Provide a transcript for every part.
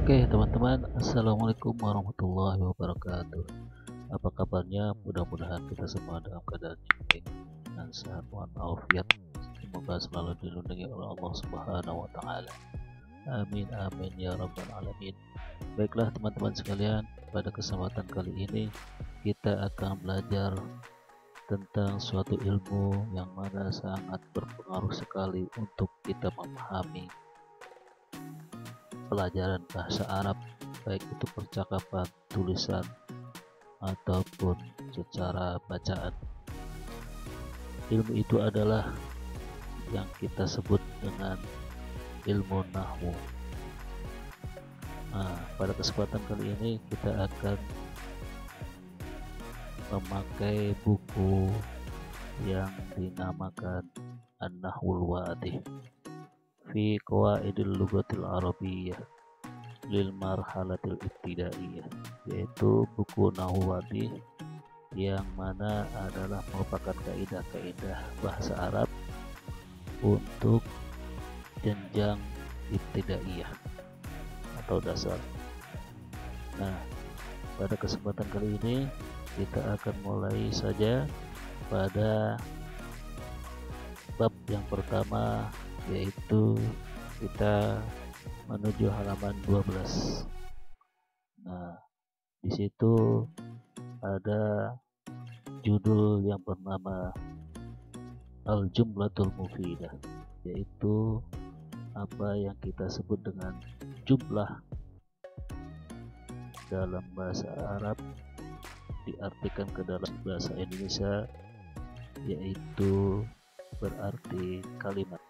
Oke teman-teman, Assalamualaikum warahmatullahi wabarakatuh. Apa kabarnya? Mudah-mudahan kita semua dalam keadaan yang baik dan sehat walafiat. Semoga selalu dilindungi oleh Allah Subhanahu wa taala. Amin amin ya rabbal alamin. Baiklah teman-teman sekalian, pada kesempatan kali ini kita akan belajar tentang suatu ilmu yang mana sangat berpengaruh sekali untuk kita memahami pelajaran bahasa Arab, baik itu percakapan, tulisan, ataupun secara bacaan. Ilmu itu adalah yang kita sebut dengan ilmu nahwu. Pada kesempatan kali ini kita akan memakai buku yang dinamakan An-Nahwul Wadih fi Qawaidil Lughatil Arabiyyah lil Marhalatil Ibtidaiyah, yaitu buku Nahwu Wadih yang mana adalah merupakan kaidah-kaidah bahasa Arab untuk jenjang ibtidaiyah atau dasar. Nah, pada kesempatan kali ini kita akan mulai saja pada bab yang pertama, yaitu kita menuju halaman 12. Nah, di situ ada judul yang bernama Al-Jumlatul Mufidah, yaitu apa yang kita sebut dengan jumlah dalam bahasa Arab diartikan ke dalam bahasa Indonesia, yaitu berarti kalimat.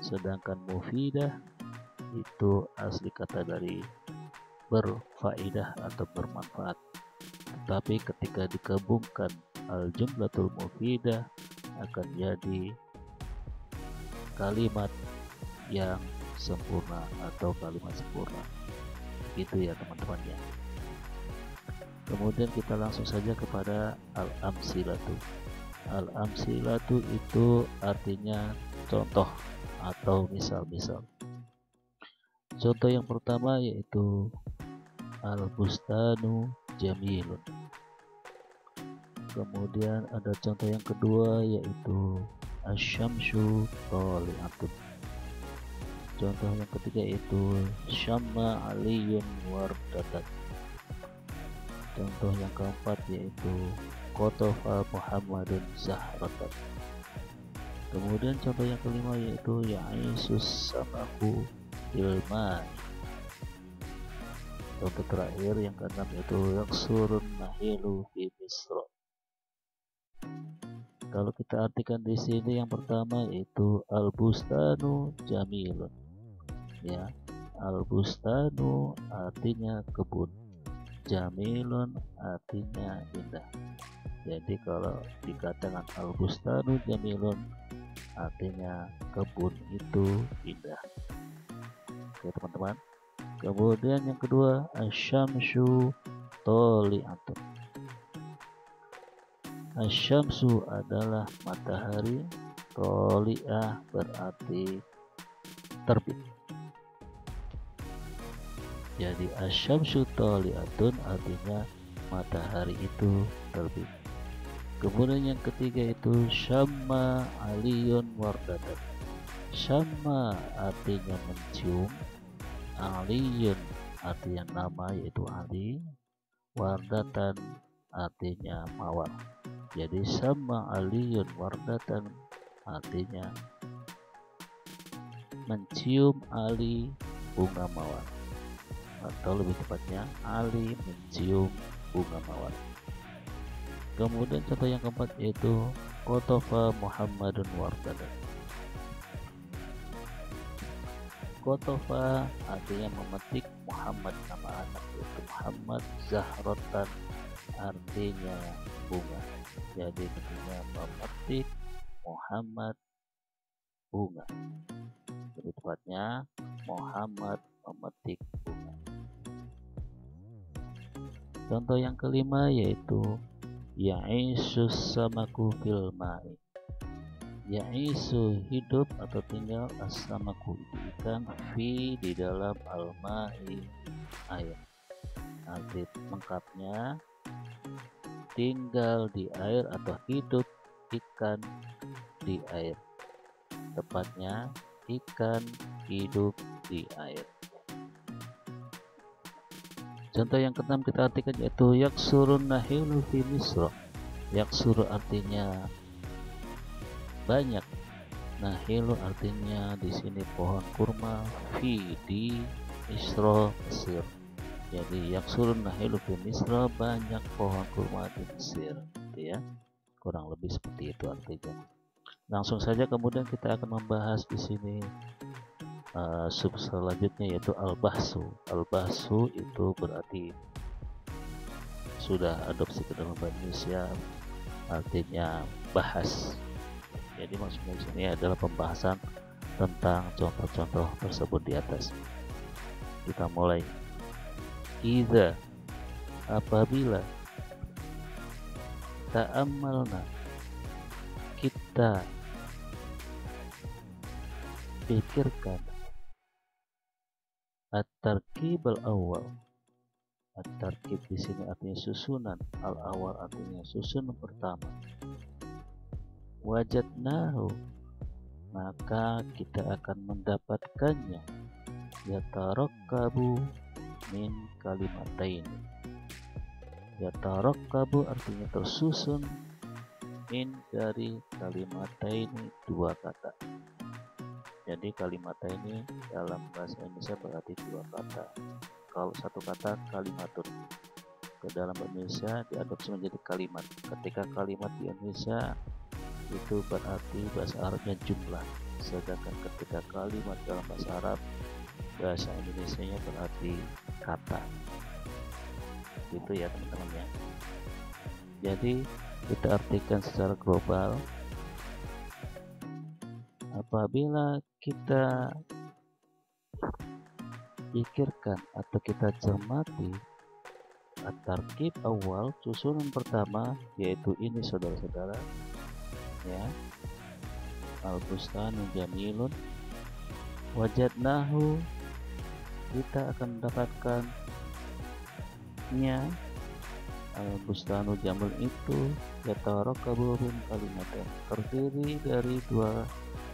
Sedangkan mufidah itu asli kata dari berfaedah atau bermanfaat. Tetapi ketika digabungkan al-jumlatul mufidah akan jadi kalimat yang sempurna atau kalimat sempurna. Gitu ya teman-teman ya. Kemudian kita langsung saja kepada al-amsilatu. Al-amsilatu itu artinya contoh atau misal-misal. Contoh yang pertama yaitu al-bustanu jamilun. Kemudian ada contoh yang kedua yaitu asy-syamsu thali'atun. Contoh yang ketiga yaitu syamma aliyun wardatan. Contoh yang keempat yaitu qatafa muhammadun zahratan. Kemudian contoh yang kelima yaitu ya'isus samaku ilman. Contoh terakhir yang keenam yaitu yaksurun nahilu fi misra. Kalau kita artikan di sini yang pertama yaitu al-bustanu jamilun. Ya, al-bustanu artinya kebun, jamilun artinya indah. Jadi kalau dikatakan al-bustanu jamilun artinya kebun itu indah. Oke teman-teman. Kemudian yang kedua asy-syamsu thali'atun. Asy-syamsu adalah matahari, thali'ah berarti terbit. Jadi asy-syamsu thali'atun artinya matahari itu terbit. Kemudian yang ketiga itu syamma aliyun wardatan. Syamma artinya mencium, aliyun artinya nama yaitu Ali, wardatan artinya mawar. Jadi syamma aliyun wardatan artinya mencium Ali bunga mawar, atau lebih tepatnya Ali mencium bunga mawar. Kemudian contoh yang keempat yaitu qatafa muhammadun wardatan. Qatafa artinya memetik, Muhammad nama anak yaitu Muhammad, zahratan artinya bunga. Jadi artinya memetik Muhammad bunga. Lebih tepatnya Muhammad memetik bunga. Contoh yang kelima yaitu ya'isus samaku fil ma'i. Ya'isu hidup atau tinggal, as-samaku itu ikan, fi di dalam, al-ma'i air. Arti lengkapnya tinggal di air atau hidup ikan di air. Tepatnya ikan hidup di air. Contoh yang keenam kita artikan yaitu yaksurun nahilu fi Misra. Yaksur artinya banyak, nahilu artinya di sini pohon kurma, fi di Misra Mesir. Jadi yaksurun nahilu fi Misra, banyak pohon kurma di Mesir, gitu ya. Kurang lebih seperti itu artinya. Langsung saja kemudian kita akan membahas di sini sub selanjutnya yaitu al-bahsu. Al-bahsu itu berarti sudah adopsi ke dalam bahasa Indonesia, artinya bahas. Jadi maksudnya di sini adalah pembahasan tentang contoh-contoh tersebut di atas. Kita mulai. Idza, apabila, ta'ammalna, kita pikirkan, at-tarkib al-awwal. At-tarkib di sini artinya susunan, al-awwal artinya susunan pertama. Wajadnahu, maka kita akan mendapatkannya, yatarakkabu min kalimatain. Yatarakkabu artinya tersusun, min dari kalimatain, dua kata. Jadi kalimat ini dalam bahasa Indonesia berarti dua kata. Kalau satu kata kalimatun, ke dalam bahasa Indonesia diadopsi menjadi kalimat. Ketika kalimat di Indonesia itu berarti bahasa Arabnya jumlah, sedangkan ketika kalimat dalam bahasa Arab, bahasa Indonesianya berarti kata. Itu ya teman-teman ya. Jadi kita artikan secara global, apabila kita pikirkan atau kita cermati at-tarkib awal, susunan pertama, yaitu ini saudara-saudara ya, al-bustanu jamilun, wajadnahu, kita akan mendapatkannya, al-bustanu jamil itu yatarakkabu min kalimatain, terdiri dari dua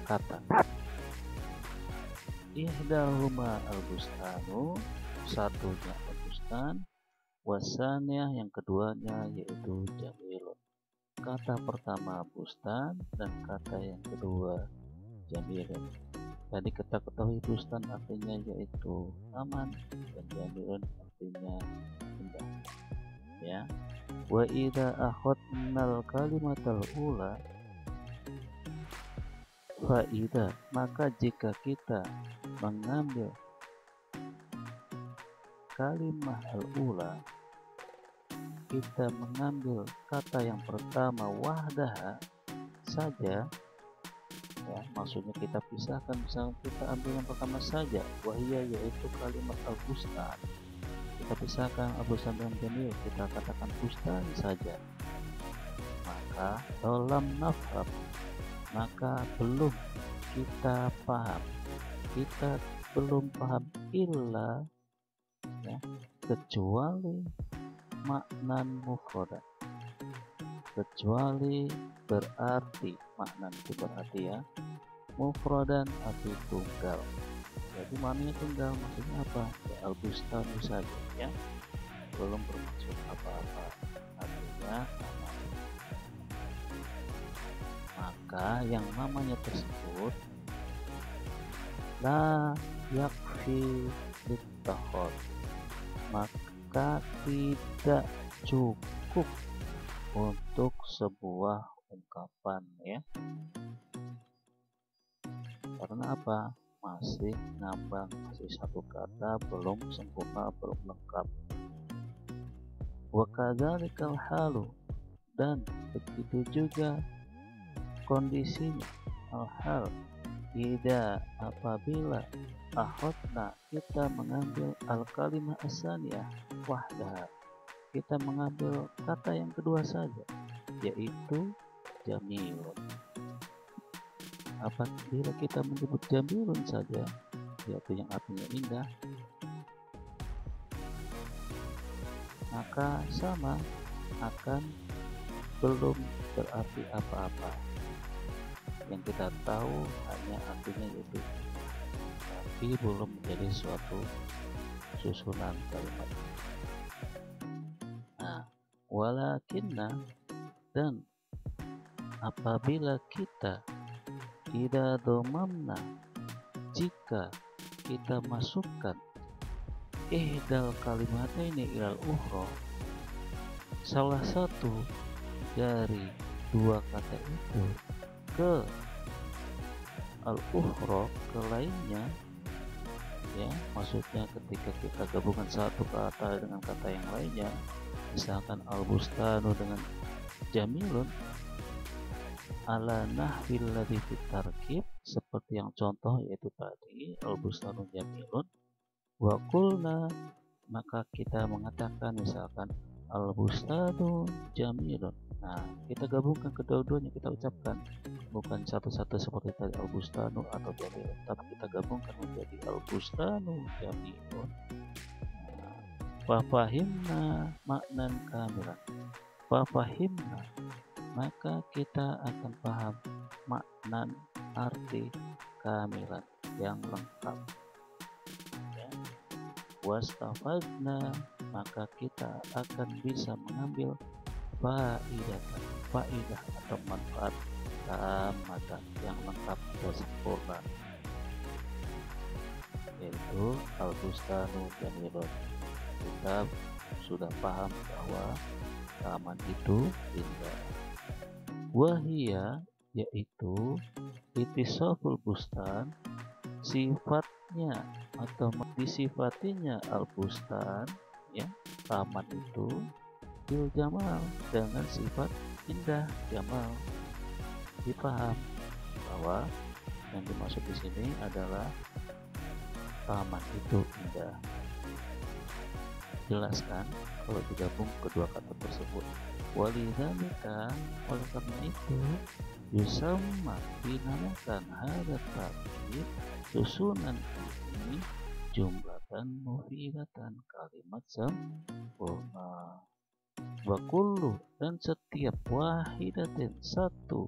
kata. Ihdahuma al-bustanu, satunya al-bustan, wasaniyah yang keduanya yaitu jamilun. Kata pertama bustan dan kata yang kedua jamilun. Tadi kita ketahui bustan artinya yaitu aman dan jamilun artinya indah. Ya. Wa idza akhadnal kalimatal ula, faida, maka jika kita mengambil kalimah al-ula, kita mengambil kata yang pertama wahdaha saja ya, maksudnya kita pisahkan, misalnya kita ambil yang pertama saja, wahia yaitu kalimat al-bustan, kita pisahkan al-bustan dan jamil, kita katakan bustan saja, maka dalam nafham, maka belum kita paham, kita belum paham illa ya, kecuali maknan mufradan, kecuali berarti, maknan itu berarti ya, mufradan arti tunggal. Jadi maknanya tunggal, maksudnya apa? Ya, al-bustanu saja ya, belum bermaksud apa-apa, artinya maka yang namanya tersebut la yakfi littahod, maka tidak cukup untuk sebuah ungkapan ya, karena apa? Masih ngambang, masih satu kata, belum sempurna, belum lengkap. Wa kadzalikal halu, dan begitu juga kondisinya, al-hal, tidak apabila akhadna, kita mengambil al-kalimah as-saniyah wahdah, kita mengambil kata yang kedua saja, yaitu jamilun. apabila kita menyebut jamilun saja, yaitu yang artinya indah, maka sama akan belum berarti apa-apa. Yang kita tahu hanya artinya itu, tapi belum menjadi suatu susunan kalimat. Nah, walakinna, dan apabila kita tidak domamna, jika kita masukkan ihdal kalimat ini ilal ukhra, salah satu dari dua kata itu ke al-ukhra, ke lainnya, ya, maksudnya ketika kita gabungkan satu kata dengan kata yang lainnya, misalkan al-bustanu dengan jamilun, ala nahwil ladzi fit tarkib, seperti yang contoh yaitu tadi al-bustanu jamilun, wa qulna, maka kita mengatakan misalkan al-bustanu jamilun. Nah, kita gabungkan kedua-duanya, kita ucapkan bukan satu-satu seperti tadi al-bustanu atau jamilun, tapi kita gabungkan menjadi al-bustanu jamilun. Fafahimna maknan kamilan, fafahimna, maka kita akan paham maknan, arti kamilan, yang lengkap, ya. Wastafadna, maka kita akan bisa mengambil faidah atau manfaat tamatan, yang lengkap dan sempurna, yaitu al-bustanu jamilun. Kita sudah paham bahwa taman itu indah. Wahia, yaitu itisaful bustan, sifatnya atau disifatinya al-bustan, ya, taman itu, bil jamal, dengan sifat indah, jamal. Dipaham bahwa yang dimaksud di sini adalah taman itu indah. Jelaskan kalau digabung kedua kata tersebut. Walidzalika, oleh karena itu, yusamma, dinamakan hadat tarkib, susunan ini, jumlatan mufidatan, kalimat sempurna. Wa kullu, dan setiap wahidatin, satu,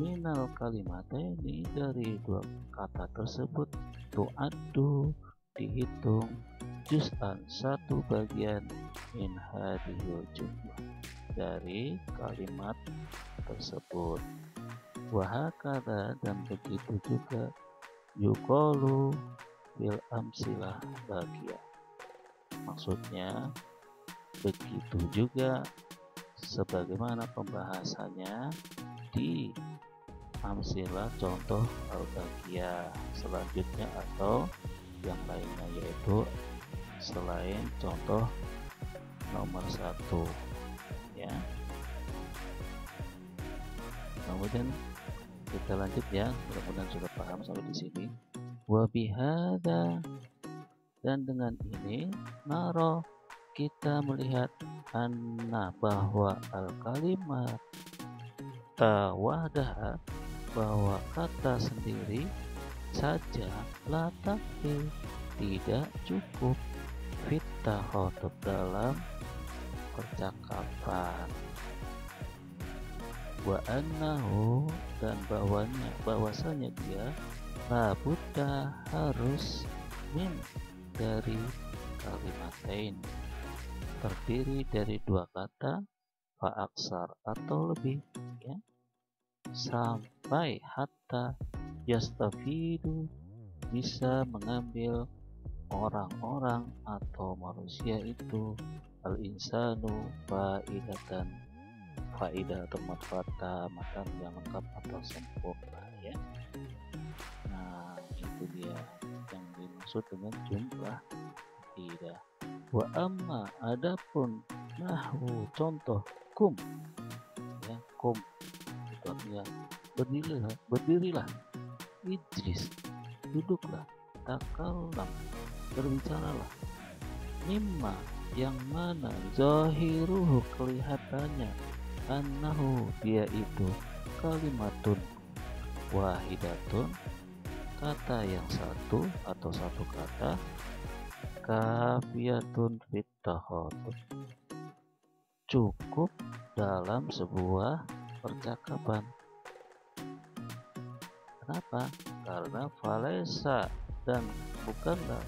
minal kalimateni, dari dua kata tersebut, tu'addu, dihitung, juz'an, satu bagian, min hadhil jumlah, dari kalimat tersebut. Wahakadha, dan begitu juga, yuqalu fil amsilah baqiyah, maksudnya begitu juga sebagaimana pembahasannya di amsilah contoh al-baqiyah selanjutnya atau yang lainnya, yaitu selain contoh nomor 1, ya. Kemudian kita lanjut, ya, mudah-mudahan sudah paham sampai di sini. Wa bihadza, dan dengan ini, naro, kita melihat, anna, bahwa al-kalimat tawahdah, bahwa kata sendiri saja, la takfi, tidak cukup, fit takhatub, dalam percakapan. Wa annahu, dan bahwasanya dia, la budda, harus, min, dari kalimatain, terdiri dari dua kata, fa aksar, atau lebih, ya, sampai hatta yastafidu, bisa mengambil orang-orang atau manusia itu, al-insanu faidatan, faidah atau manfaat tamatan, yang lengkap atau sempurna, ya. Nah, itu dia yang dimaksud dengan jumlah tidak. Wa amma, adapun nahwu, contoh kum, ya, kum itu artinya berdirilah, ijlis, duduklah, takallam, berbicaralah, mimma, yang mana, zahiruhu, kelihatannya, annahu, dia itu, kalimatun, wahidatun, kata yang satu atau satu kata, kafiyatun fit takhatub, cukup dalam sebuah percakapan. Kenapa? Karena falesa, dan bukanlah,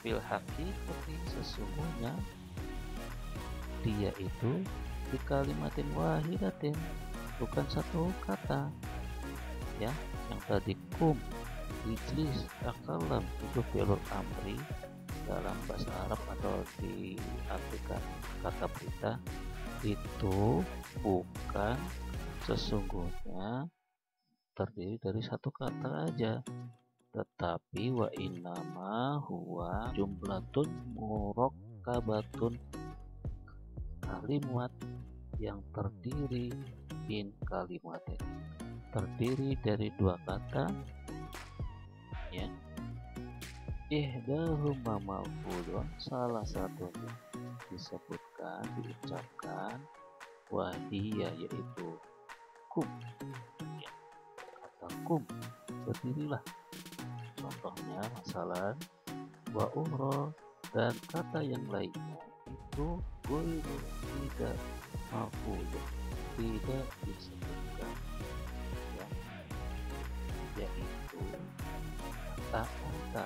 fil haqiqati, sesungguhnya dia itu di kalimatin wahidatin, bukan satu kata. Ya, yang tadi kum, ijlis, takalam itu fi'lul amri dalam bahasa Arab atau diartikan kata berita, itu bukan sesungguhnya terdiri dari satu kata aja, tetapi wa innama huwa jumlatun murakkabatun, kalimat yang terdiri kalimatin, terdiri dari dua kata, ya. Ihdahuma maf'ulun, salah satunya disebutkan, diucapkan, wahia, yaitu kum, ya. Kata kum, berdirilah. Contohnya masalah wa ukhra, dan kata yang lainnya itu ghairu, tidak maf'ulun, tidak disebutkan, ya, yaitu kata anta.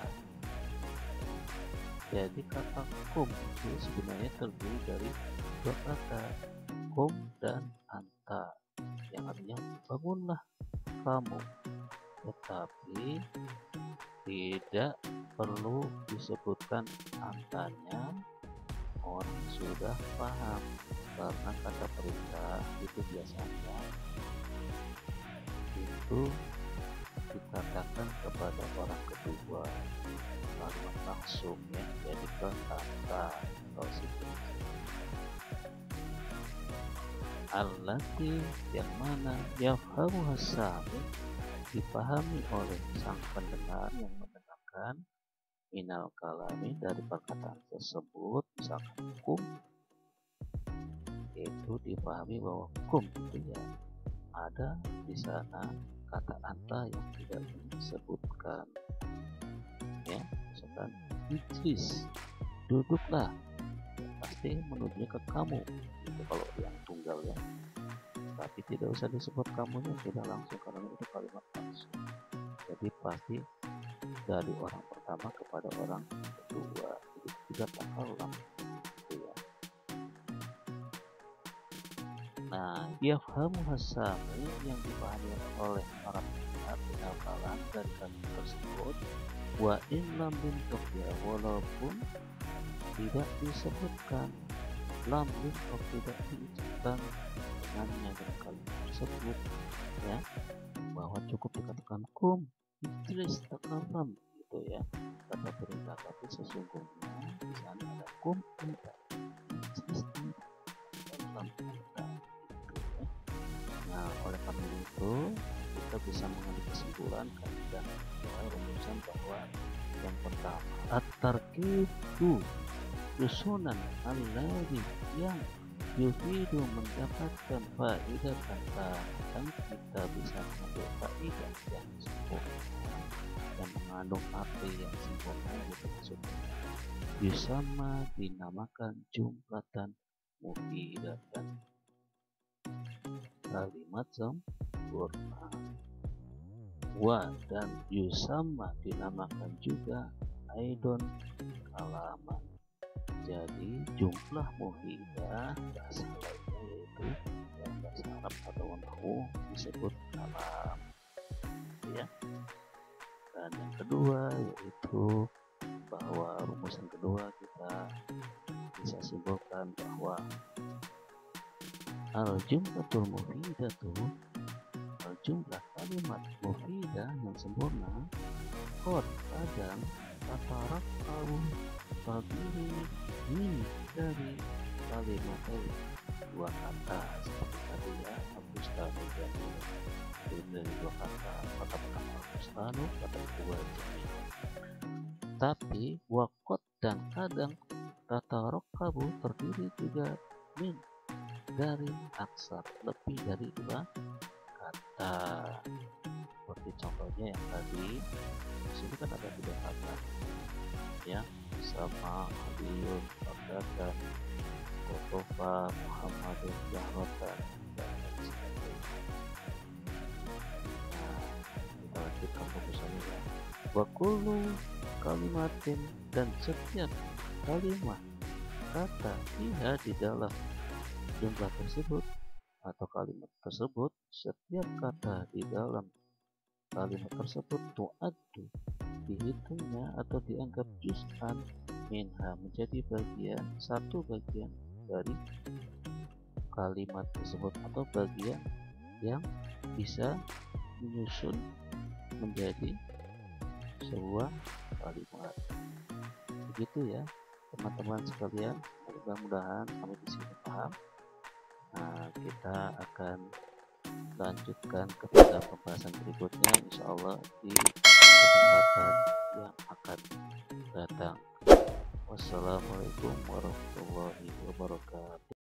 Jadi kata kum itu sebenarnya terdiri dari dua kata, kum dan anta, yang artinya bangunlah kamu, tetapi tidak perlu disebutkan antanya, orang sudah paham, karena kata perintah itu biasanya itu dikatakan kepada orang kedua, kalimat langsung, ya, jadi kata atau situasi. Allati, yang mana yafhamu hasami, dipahami oleh sang pendengar yang mendengarkan, minal kalami, dari perkataan tersebut, misalkan kum, itu dipahami bahwa kum itu ya ada di sana kata anta yang tidak disebutkan, ya. Misalkan ijlis, duduklah, ya, pasti menuju ke kamu, itu kalau yang tunggal, ya, tapi tidak usah disebut kamunya, tidak langsung, karena itu kalimat langsung, jadi pasti dari orang pertama kepada orang kedua, jadi tidak takalam, gitu ya. Nah, yafhamu hasami, yang dipahami oleh para pendengar minal kalam, dari kalimat tersebut, wa in lam bintuk, ya, walaupun tidak disebutkan, lam bintuk, tidak diucapkan dengannya dengan kalimat tersebut, ya, bahwa cukup dikatakan kum, ijlis, takalam, gitu ya, kata perintah, tapi sesungguhnya di sana ada kum anta, ijlis anta, takalam anta, gitu ya. Nah, oleh karena itu kita bisa mengambil kesimpulan dan rumusan bahwa yang pertama, at-tarkibu, susunan alladzi, yang yufidu, mendapatkan faedah, dan kita bisa mengambil faedah yang sempurna dan mengandung arti yang sempurna, gitu maksudnya. Yusama, dinamakan jumlatan mufidatan, kalimat sempurna. Wa, dan yusama, dinamakan juga aidon kalaman. Jadi jumlah mufidah bahasa lainnya, yaitu dalam bahasa Arab atau nahwu disebut kalam, ya. Dan yang kedua yaitu bahwa rumusan kedua kita bisa simpulkan bahwa al-jumlatul mufidatu, jumlah kalimat mufidah yang sempurna, qad, kadang, tatarakkab, terdiri min, dari kalimat dua kata, seperti tadi, ya, al-bustanu jamil, dari dua kata, kata pertama al-bustanu, kata kedua jamil. Tapi waqad, dan kadang, tatarokkabu, terdiri juga min, dari aksar, lebih dari dua kata, seperti contoh contohnya yang tadi di sini kan ada 3 kata ya, sama Aliyun Baghdad, Kotofa Muhammadun Jahratan, dan lain sebagainya. Nah, kita lanjutkan pembahasannya ya. Wa kullu kalimatin, dan setiap kalimat kata fiha di dalam jumlah tersebut atau kalimat tersebut, setiap kata di dalam kalimat tersebut tu'addu, dihitungnya atau dianggap juz'an minha, menjadi bagian, satu bagian dari kalimat tersebut atau bagian yang bisa menyusun menjadi sebuah kalimat. Begitu ya teman-teman sekalian, mudah-mudahan sampai di sini paham. Nah, kita akan lanjutkan kepada pembahasan berikutnya insyaallah di kesempatan yang akan datang. Wassalamualaikum warahmatullahi wabarakatuh.